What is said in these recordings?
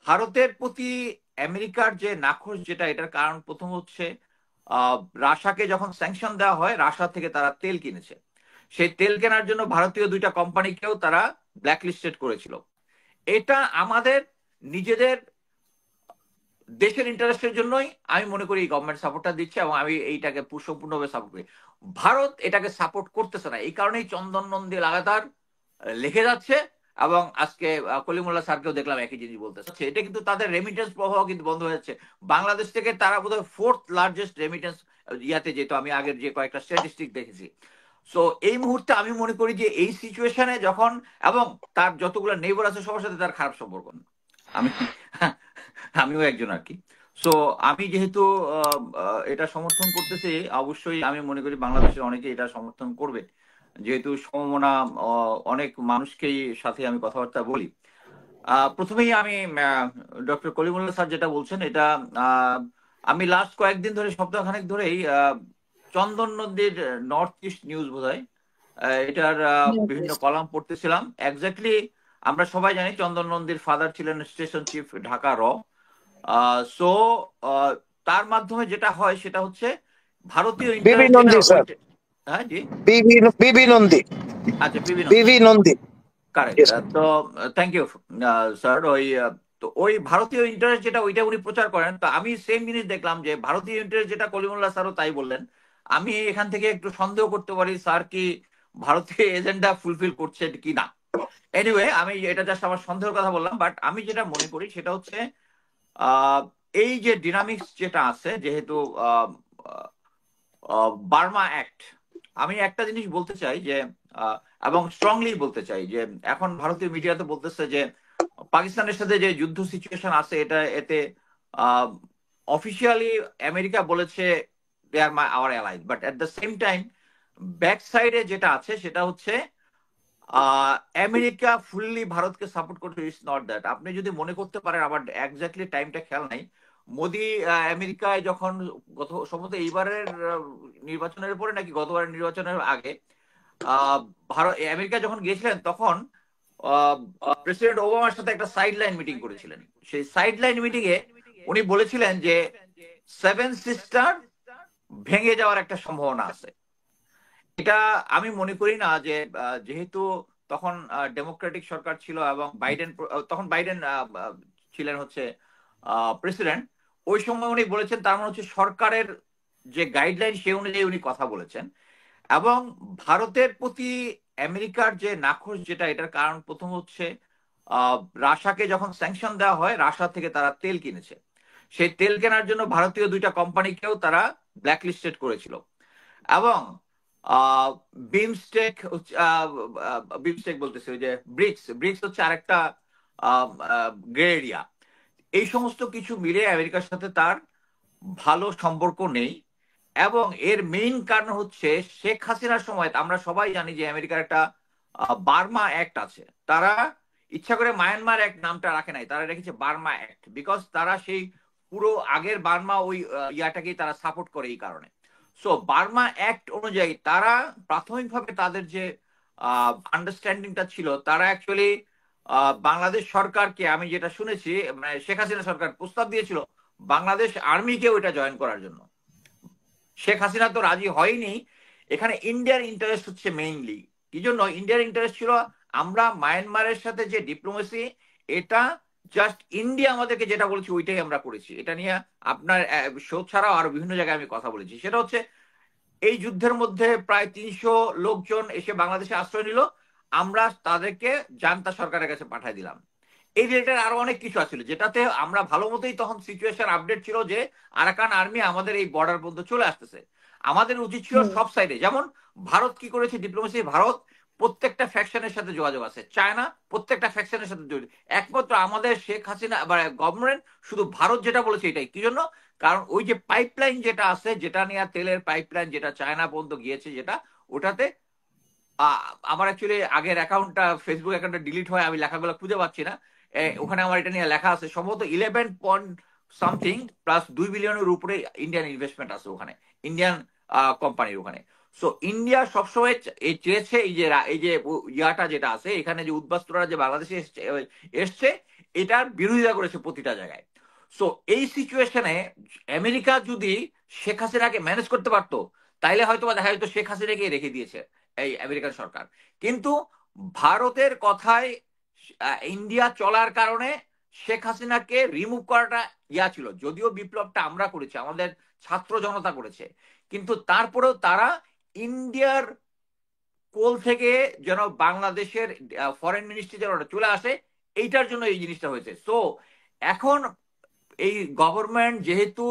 ভারতের প্রতি আমেরিকার যে নাখোশ যেটা এটার কারণ প্রথম হচ্ছে আহ, রাশাকে যখন স্যাংশন দেওয়া হয় রাশা থেকে তারা তেল কিনেছে। সেই তেল কেনার জন্য ভারতীয় দুইটা কোম্পানিকেও তারা ব্ল্যাকলিস্টেড করেছিল। এটা আমাদের নিজেদের দেশের ইন্টারেস্টের জন্যই আমি মনে করি গভর্নমেন্ট সাপোর্টটা দিচ্ছে, এবং আমি এইটাকে সম্পূর্ণভাবে সাপোর্ট করি। ভারত এটাকে সাপোর্ট করতেছে না, এই কারণেই চন্দন নন্দী লাগাতার লিখে যাচ্ছে। এবং আজকে কলিমুল্লাহ স্যারকেও দেখলাম একই জিনিস বলতেছে। এটা কিন্তু তাদের রেমিটেন্স প্রবাহ কিন্তু বন্ধ হয়ে যাচ্ছে। বাংলাদেশ থেকে তারা বোধহয় ফোর্থ লার্জেস্ট রেমিটেন্স ইয়াতে যেত, আমি আগের যে কয়েকটা স্ট্যাটিস্টিক দেখেছি। সো এই মুহূর্তে আমি মনে করি যে এই সিচুয়েশনে যখন, এবং তার যতগুলো নেইবার আছে সবার সাথে তার খারাপ সম্পর্ক না। আমি আমিও একজন আর কি। সো আমি যেহেতু এটা সমর্থন করতেছি, অবশ্যই আমি মনে করি বাংলাদেশের অনেকে এটা সমর্থন করবে, যেহেতু সমমনা অনেক মানুষকেই সাথে আমি কথাবার্তা বলি। প্রথমেই আমি ডক্টর কলিমুল্লাহ স্যার যেটা বলছেন এটা, আহ, আমি লাস্ট কয়েকদিন ধরে সপ্তাহখানেক ধরেই চন্দন নদীর নর্থ ইস্ট নিউজ বোধহয় এটার বিভিন্ন কলাম পড়তেছিলাম। এক্স্যাক্টলি আমরা সবাই জানি চন্দন নন্দীর ফাদার ছিলেন স্টেশন চিফ ঢাকা র। সো তার মাধ্যমে যেটা হয় সেটা হচ্ছে ভারতীয় বিবি ইন্টারেস্ট যেটা নন্দী স্যার, ওইটা। হ্যাঁ জি। বিবি নন্দী, আচ্ছা, পিবি নন্দী। বিবি নন্দী। কারেক্ট। তো থ্যাংক ইউ স্যার। ওই তো ওই ভারতীয় ইন্টারেস্ট যেটা ওইটা উনি প্রচার করেন। তো আমি সেম জিনিস দেখলাম যে ভারতীয় ইন্টারেস্ট যেটা কলিমুল্লাহ স্যারও তাই বললেন। আমি এখান থেকে একটু সন্দেহ করতে পারি স্যার কি ভারতীয় এজেন্ডা ফুলফিল করছে কি না। এনিওয়ে, আমি এটা জাস্ট আমার সন্দেহের কথা বললাম। বাট আমি যেটা মনে করি সেটা হচ্ছে আহ, এই যে ডিনামিক্স যেটা আছে, যেহেতু বার্মা অ্যাক্ট, আমি একটা জিনিস বলতে চাই যে আহ, এবং স্ট্রংলি বলতে চাই যে এখন ভারতীয় মিডিয়াতে বলতেছে যে পাকিস্তানের সাথে যে যুদ্ধ সিচুয়েশন আছে এটা এতে অফিসিয়ালি আমেরিকা বলেছে they are my our allies, but at the same time back সাইডে যেটা আছে সেটা হচ্ছে আমেরিকা ফুললি ভারতকে সাপোর্ট করছে। It's not that. আপনি যদি মনে করতে পারেন, আমার এক্স্যাক্টলি টাইমটা খেয়াল নাই, মোদি আমেরিকায় যখন গত সম্ভবত এইবারের নির্বাচনের পরে নাকি গতবারের নির্বাচনের আগে ভারত আমেরিকা যখন গিয়েছিলেন তখন প্রেসিডেন্ট ওবামার সাথে একটা সাইড লাইন মিটিং করেছিলেন। সেই সাইড লাইন মিটিং এ উনি বলেছিলেন যে সেভেন সিস্টার ভেঙে যাওয়ার একটা সম্ভাবনা আছে। এটা আমি মনে করি না যে যেহেতু তখন ডেমোক্রেটিক সরকার ছিল এবং বাইডেন তখন বাইডেন ছিলেন হচ্ছে প্রেসিডেন্ট। ওই সময় উনি বলেছেন, তার মানে হচ্ছে সরকারের যে গাইডলাইন সে অনুযায়ী উনি কথা বলেছেন। এবং ভারতের প্রতি আমেরিকার যে নাখোশ যেটা এটার কারণ প্রথম হচ্ছে আহ, রাশাকে যখন স্যাংশন দেওয়া হয় রাশা থেকে তারা তেল কিনেছে। সেই তেল কেনার জন্য ভারতীয় দুইটা কোম্পানিকেও তারা ব্ল্যাকলিস্টেড করেছিল। এবং বিমস্টেক, বিমস্টেক বলতেছে ওই যে ব্রিক্স, ব্রিক্স হচ্ছে আরেকটা গ্রে এরিয়া। এই সমস্ত কিছু মিলে আমেরিকার সাথে তার ভালো সম্পর্ক নেই। এবং এর মেইন কারণ হচ্ছে শেখ হাসিনার সময় আমরা সবাই জানি যে আমেরিকার একটা বার্মা অ্যাক্ট আছে। তারা ইচ্ছা করে মায়ানমার অ্যাক্ট নামটা রাখে নাই, তারা রেখেছে বার্মা অ্যাক্ট, বিকজ তারা সেই পুরো আগের বার্মা ওই ইয়াটাকেই তারা সাপোর্ট করে এই কারণে। সো বার্মা অ্যাক্ট অনুযায়ী তারা প্রাথমিকভাবে তাদের যে আন্ডারস্ট্যান্ডিংটা ছিল, তারা অ্যাকচুয়ালি বাংলাদেশ সরকারকে, আমি যেটা শুনেছি মানে শেখ হাসিনা সরকার প্রস্তাব দিয়েছিল বাংলাদেশ আর্মিকে ওইটা জয়েন করার জন্য। শেখ হাসিনা তো রাজি হয়নি। এখানে ইন্ডিয়ার ইন্টারেস্ট হচ্ছে মেইনলি। কি জন্য ইন্ডিয়ার ইন্টারেস্ট ছিল? আমরা মায়ানমারের সাথে যে ডিপ্লোমেসি, এটা জাস্ট ইন্ডিয়া আমাদেরকে যেটা বলেছে ওইটাই আমরা করেছি। এটা নিয়ে আপনার শো ছাড়াও আরো বিভিন্ন জায়গায় আমি কথা বলেছি। সেটা হচ্ছে এই যুদ্ধের মধ্যে প্রায় 300 লোকজন এসে বাংলাদেশে আশ্রয় নিল, আমরা তাদেরকে জান্তা সরকারের কাছে পাঠিয়ে দিলাম। এই রিলেটেড আরো অনেক কিছু আছিল যেটাতে আমরা ভালো মতোই তখন সিচুয়েশন আপডেট ছিল যে আরাকান আর্মি আমাদের এই বর্ডার পর্যন্ত চলে আসতেছে। আমাদের উচিত ছিল সব সাইডে, যেমন ভারত কি করেছে ডিপ্লোমেসি, ভারত প্রত্যেকটা ফ্যাকশনের সাথে যোগাযোগ আছে, চায়না প্রত্যেকটা ফ্যাকশনের সাথে জড়িত। একমাত্র আমাদের শেখ হাসিনা গভর্নমেন্ট শুধু ভারত যেটা বলেছে এটাই। কি জন্য? কারণ ওই যে পাইপলাইন যেটা আছে, যেটা নিয়ে তেলের পাইপলাইন যেটা চায়না পর্যন্ত গিয়েছে, যেটা ওটাতে আমার অ্যাকচুয়ালি আগের অ্যাকাউন্টটা ফেসবুক অ্যাকাউন্টটা ডিলিট হয়, আমি লেখাগুলো খুঁজে পাচ্ছি না। ওখানে আমার এটা নিয়ে লেখা আছে সম্ভবত 11 পয়েন্ট সামথিং প্লাস 2 বিলিয়নের উপরে ইন্ডিয়ান ইনভেস্টমেন্ট আছে ওখানে, ইন্ডিয়ান কোম্পানির ওখানে। সো ইন্ডিয়া সবসময় চেয়েছে এই যে ইয়াটা যেটা আছে এখানে, যে উদ্বাস্তুরা যে বাংলাদেশে এসছে, এটার বিরোধিতা করেছে প্রতিটা জায়গায়। সো এই সিচুয়েশনে আমেরিকা যদি শেখ হাসিনাকে ম্যানেজ করতে পারতো, তাইলে হয়তো বা দেখা যেত শেখ হাসিনাকে রেখে দিয়েছে এই আমেরিকান সরকার। কিন্তু ভারতের কথায় ইন্ডিয়া চলার কারণে শেখ হাসিনাকে রিমুভ করাটা ছিল, যদিও বিপ্লবটা আমরা করেছি, আমাদের ছাত্র জনতা করেছে, কিন্তু তারপরেও তারা ইন্ডিয়ার কোল থেকে যেন বাংলাদেশের ফরেন মিনিস্ট্রি যেন চলে আসে, এইটার জন্য এই জিনিসটা হয়েছে। সো এখন এই গভর্নমেন্ট যেহেতু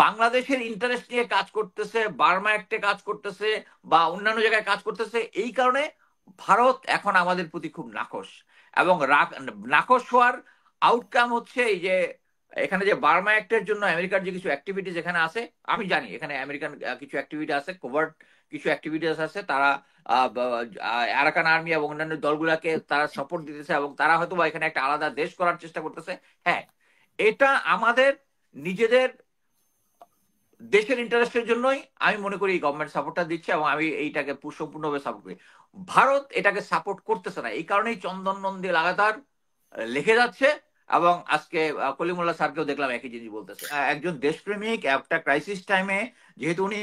বাংলাদেশের ইন্টারেস্ট নিয়ে কাজ করতেছে, বার্মা অ্যাক্টে কাজ করতেছে বা অন্যান্য জায়গায় কাজ করতেছে, এই কারণে ভারত এখন আমাদের প্রতি খুব নাখোশ। এবং নাখোশ হওয়ার আউটকাম হচ্ছে এই যে এখানে যে বার্মা অ্যাক্টের জন্য আমেরিকার যে কিছু অ্যাক্টিভিটিস এখানে আছে, আমি জানি এখানে আমেরিকান কিছু অ্যাক্টিভিটি আছে, কোভার্ট কিছু অ্যাক্টিভিটিস আছে, তারা আরাকান আর্মি এবং অন্যান্য দলগুলাকে তারা সাপোর্ট দিতেছে এবং তারা হয়তো বা এখানে একটা আলাদা দেশ করার চেষ্টা করতেছে। হ্যাঁ, এটা আমাদের নিজেদের দেশের ইন্টারেস্টের জন্যই আমি মনে করি এই গভর্নমেন্ট সাপোর্টটা দিচ্ছে এবং আমি এইটাকে সম্পূর্ণভাবে সাপোর্ট করি। ভারত এটাকে সাপোর্ট করতেছে না, এই কারণেই চন্দন নন্দী লাগাতার লিখে যাচ্ছে। এবং আজকে কলিমুল্লাহ স্যারকেও দেখলাম একই জিনিস বলতেছে। একজন দেশপ্রেমিক একটা ক্রাইসিস টাইমে, যেহেতু উনি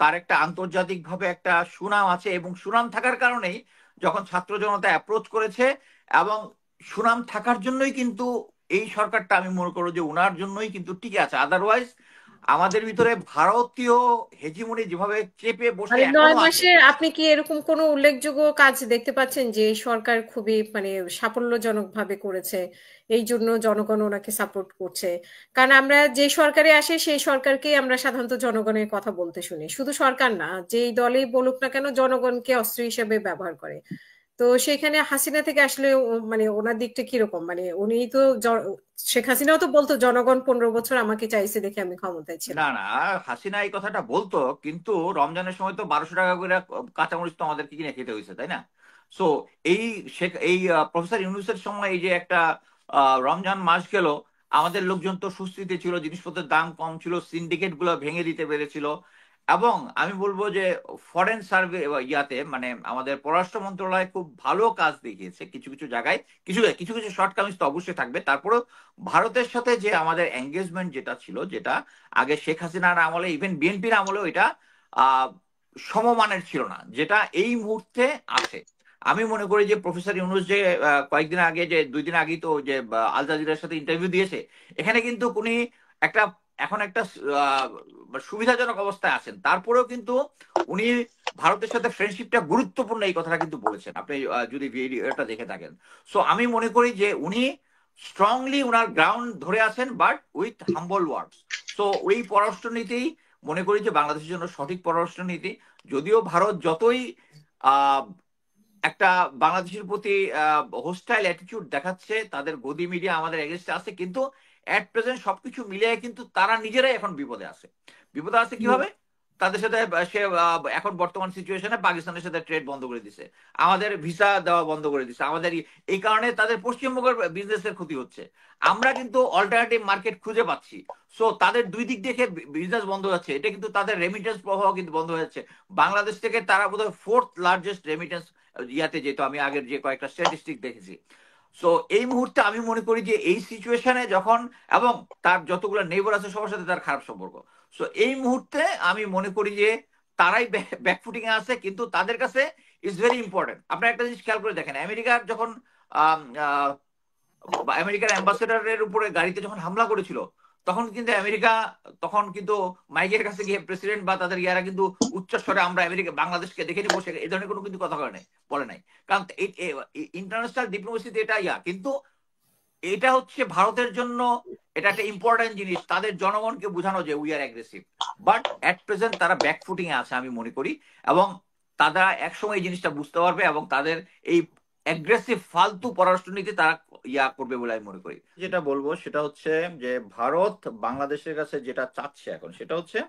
তার একটা আন্তর্জাতিক ভাবে একটা সুনাম আছে এবং সুনাম থাকার কারণেই যখন ছাত্র জনতা অ্যাপ্রোচ করেছে, এবং সুনাম থাকার জন্যই কিন্তু এই সরকারটা আমি মনে করবো যে উনার জন্যই কিন্তু টিকে আছে। আদারওয়াইজ আমাদের ভিতরে ভারতীয় হেজিমনি যেভাবে চেপে বসে মানে এখনো 9 আছে। মাসে আপনি কি এরকম কোনো উল্লেখযোগ্য কাজ দেখতে পাচ্ছেন যে সরকার খুবই মানে সাফল্যজনক ভাবে করেছে, এই জন্য জনগণ ওনাকে সাপোর্ট করছে? কারণ আমরা যে সরকারে আসে সেই সরকারকেই আমরা সাধারণত জনগণের কথা বলতে শুনি, শুধু সরকার না, যেই দলেই বলুক না কেন জনগণকে অস্ত্র হিসেবে ব্যবহার করে। তো সেখানে হাসিনা থেকে আসলে মানে ওনার দিকটা কিরকম? মানে উনি তো শেখ হাসিনাও তো বলতো জনগণ 15 বছর আমাকে চাইছে দেখে আমি ক্ষমতায় না ছিলাম। না, হাসিনা এই কথাটা বলতো, কিন্তু রমজানের সময় তো 1200 টাকা করে কাঁচামরিচ তো আমাদেরকে কিনে খেতে হয়েছে, তাই না? সো এই এই প্রফেসর ইউনূসের সময় এই যে একটা রমজান মাস গেল, আমাদের লোকজন তো সুস্থিতি ছিল, জিনিসপত্রের দাম কম ছিল, সিন্ডিকেট গুলো ভেঙে দিতে পেরেছিল। এবং আমি বলবো যে ফরেন সার্ভে ইয়াতে মানে আমাদের পররাষ্ট্র মন্ত্রণালয় খুব ভালো কাজ দেখিয়েছে কিছু কিছু জায়গায়। কিছু কিছু কিছু শর্টকামিজ তো অবশ্যই থাকবে, তারপরেও ভারতের সাথে যে আমাদের এঙ্গেজমেন্ট যেটা ছিল, যেটা আগে শেখ হাসিনার আমলে ইভেন বিএনপির আমলেও এটা আহ সমমানের ছিল না, যেটা এই মুহূর্তে আছে। আমি মনে করি যে প্রফেসর ইউনূস যে কয়েকদিন আগে, যে 2 দিন আগেই তো যে আল জাজিরার সাথে ইন্টারভিউ দিয়েছে, এখানে কিন্তু উনি একটা এখন একটা আহ, সুবিধাজনক অবস্থায় আছেন, তারপরেও কিন্তু উনি ভারতের সাথে ফ্রেন্ডশিপটা গুরুত্বপূর্ণ এই কথাটা কিন্তু বলেছেন, আপনি যদি ভিডিওটা দেখে থাকেন। সো আমি মনে করি যে উনি স্ট্রংলি উনার গ্রাউন্ড ধরে আছেন, but with humble words. So ওই পররাষ্ট্রনীতি মনে করি যে বাংলাদেশের জন্য সঠিক পররাষ্ট্রনীতি। যদিও ভারত যতই আহ একটা বাংলাদেশের প্রতি হোস্টাইল অ্যাটিটিউড দেখাচ্ছে, তাদের গদি মিডিয়া আমাদের এগেনস্টে আছে, কিন্তু এট প্রেজেন্ট সবকিছু মিলিয়ে কিন্তু তারা নিজেরাই এখন বিপদে আছে। বিপদে আছে কিভাবে? তাদের সাথে সে এখন বর্তমান সিচুয়েশনে পাকিস্তানের সাথে ট্রেড বন্ধ করে দিছে, আমাদের ভিসা দেওয়া বন্ধ করে দিছে, আমাদের এই কারণে তাদের পশ্চিমবঙ্গের বিজনেসের ক্ষতি হচ্ছে। আমরা কিন্তু অল্টারনেটিভ মার্কেট খুঁজে পাচ্ছি। সো তাদের দুই দিক দেখে বিজনেস বন্ধ হচ্ছে, এটা কিন্তু তাদের রেমিটেন্স প্রবাহ কিন্তু বন্ধ হয়ে যাচ্ছে। বাংলাদেশ থেকে তারা বোধহয় 4th লার্জেস্ট রেমিটেন্স ইয়াতে, যেহেতু আমি আগের যে কয়েকটা স্ট্যাটিস্টিক দেখেছি। সো এই মুহূর্তে আমি মনে করি যে এই সিচুয়েশনে যখন, এবং তার যতগুলো নেইবার আছে সবার সাথে তার খারাপ সম্পর্ক, সো এই মুহূর্তে আমি মনে করি যে তারাই ব্যাকফুটিং এ আছে, কিন্তু তাদের কাছে ইজ ভেরি ইম্পর্টেন্ট। আপনার একটা জিনিস খেয়াল করে দেখেন, আমেরিকার যখন আমেরিকার অ্যাম্বাসেডারের উপরে গাড়িতে যখন হামলা করেছিল, তখন কিন্তু আমেরিকা তখন কিন্তু মাইকের কাছে গিয়ে প্রেসিডেন্ট বা তাদের ইয়ারা কিন্তু উচ্চস্বরে আমরা আমেরিকা বাংলাদেশকে দেখে নিবো, এই ধরনের কোনো কিন্তু কথা বলে নাই। কারণ ইন্টারন্যাশনাল ডিপ্লোমেসিতে এটা কিন্তু এটা হচ্ছে ভারতের জন্য এটা একটা ইম্পর্টেন্ট জিনিস, তাদের জনগণকে বোঝানো যে we are aggressive. But at present তারা ব্যাকফুটিং এ আছে আমি মনে করি, এবং তারা একসময় এই জিনিসটা বুঝতে পারবে এবং তাদের এই অ্যাগ্রেসিভ ফালতু পররাষ্ট্রনীতি তারা করবে বলে আমি মনে করি। যেটা বলবো সেটা হচ্ছে যে ভারত বাংলাদেশের কাছে যেটা চাচ্ছে এখন, সেটা হচ্ছে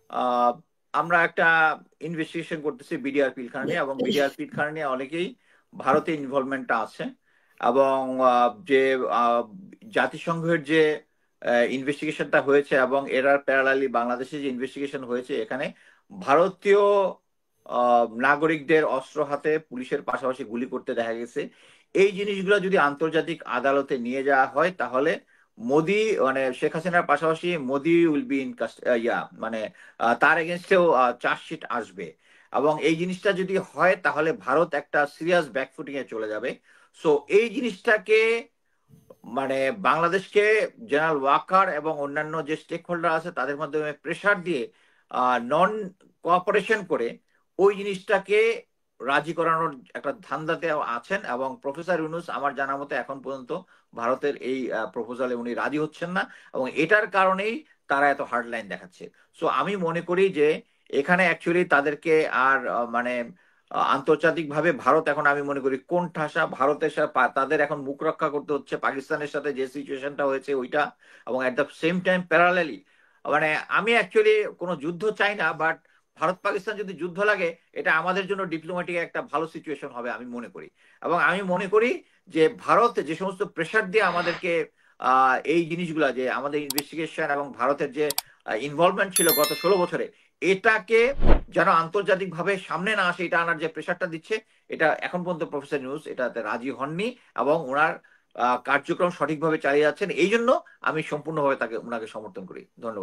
আহ, আমরা একটা ইনভেস্টিগেশন করতেছি বিডিআর পিলখানা নিয়ে, এবং বিডিআর পিলখানা নিয়ে অনেকেই ভারতে ইনভলভমেন্টটা আছে। এবং যে জাতিসংঘের যে ইনভেস্টিগেশনটা হয়েছে এবং এরার প্যারালালি বাংলাদেশে যে ইনভেস্টিগেশন হয়েছে, এখানে ভারতীয় নাগরিকদের অস্ত্র হাতে পুলিশের পাশাপাশি গুলি করতে দেখা গেছে। এই জিনিসগুলো যদি আন্তর্জাতিক আদালতে নিয়ে যাওয়া হয় তাহলে মোদি মানে শেখ হাসিনার পাশাপাশি মোদি উইল বি ইন ইয়া মানে তার এগেনস্টেও চার্জশিট আসবে। এবং এই জিনিসটা যদি হয় তাহলে ভারত একটা সিরিয়াস ব্যাকফুটিং এ চলে যাবে। সো এই জিনিসটাকে মানে বাংলাদেশকে জেনারেল ওয়াকার এবং অন্যান্য যে স্টেক হোল্ডার আছে তাদের মাধ্যমে প্রেসার দিয়ে নন কোঅপারেশন করে ওই জিনিসটাকে রাজি করানোর একটা ধান্দাতে আছেন। এবং প্রফেসর ইউনূস আমার জানা মতে এখন পর্যন্ত ভারতের এই প্রপোজালে উনি রাজি হচ্ছেন না, এবং এটার কারণেই তারা এত হার্ড লাইন দেখাচ্ছে। সো আমি মনে করি যে এখানে অ্যাকচুয়ালি তাদেরকে আর মানে আন্তর্জাতিকভাবে ভারত এখন আমি মনে করি কোন ঠাসা, ভারতের সাথে তাদের এখন মুখ রক্ষা করতে হচ্ছে পাকিস্তানের সাথে যে সিচুয়েশনটা হয়েছে ওইটা, এবং এট দ্য সেম টাইম প্যারালালি মানে আমি অ্যাকচুয়ালি কোনো যুদ্ধ চাই না, বাট ভারত পাকিস্তান যদি যুদ্ধ লাগে এটা আমাদের জন্য ডিপ্লোম্যাটিক একটা ভালো সিচুয়েশন হবে আমি মনে করি। এবং আমি মনে করি যে ভারত যে সমস্ত প্রেশার দিয়ে আমাদেরকে এই জিনিসগুলা যে আমাদের ইনভেস্টিগেশন এবং ভারতের যে ইনভলভমেন্ট ছিল গত 16 বছরে, এটাকে যেন আন্তর্জাতিক ভাবে সামনে না আসে এটা আনার যে প্রেশারটা দিচ্ছে, এটা এখন পর্যন্ত প্রফেসর নিউজ এটাতে রাজি হননি এবং ওনার কার্যক্রম সঠিকভাবে চালিয়ে যাচ্ছেন। এই জন্য আমি সম্পূর্ণভাবে তাকে ওনাকে সমর্থন করি। ধন্যবাদ।